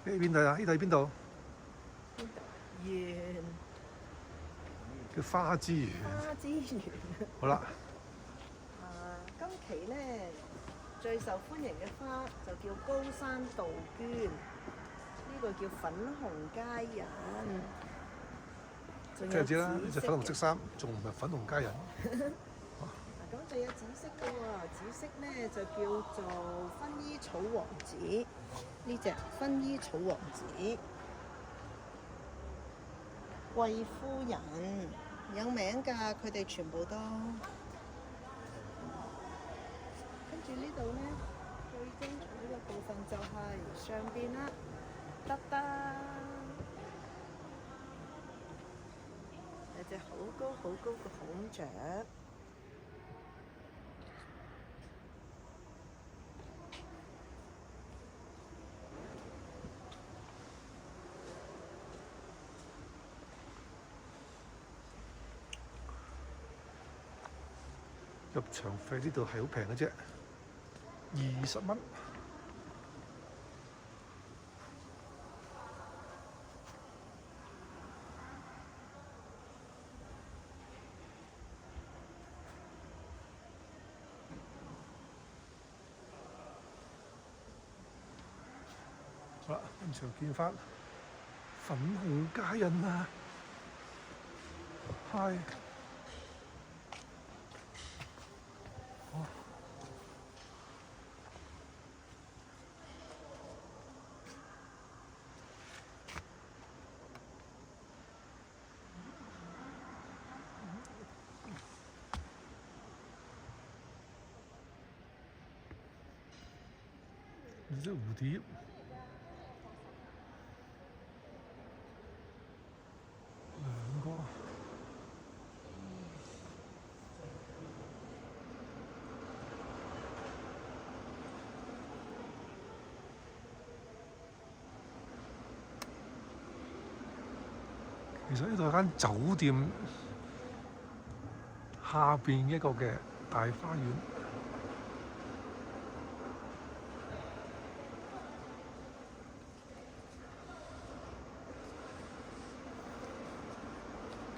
呢邊度啊？呢度喺邊度？園叫花之園。花之園。好啦，今期咧最受歡迎嘅花就叫高山杜鵑，呢個叫粉紅佳人，仲有聽日知啦，呢隻紫色嘅粉紅色衫，仲唔係粉紅佳人？咁仲有紫色嘅喎，紫色咧就叫做薰衣草王子，呢隻薰衣草王子，貴夫人有名㗎，佢哋全部都。跟住呢度咧，最精彩嘅部分就係上邊啦，得得，有隻好高好高嘅孔雀。入場費呢度係好平嘅啫，20蚊。好啦，現場見翻粉紅佳人啊！係。呢隻蝴蝶，兩個。其實呢度係間酒店下邊一個嘅大花園。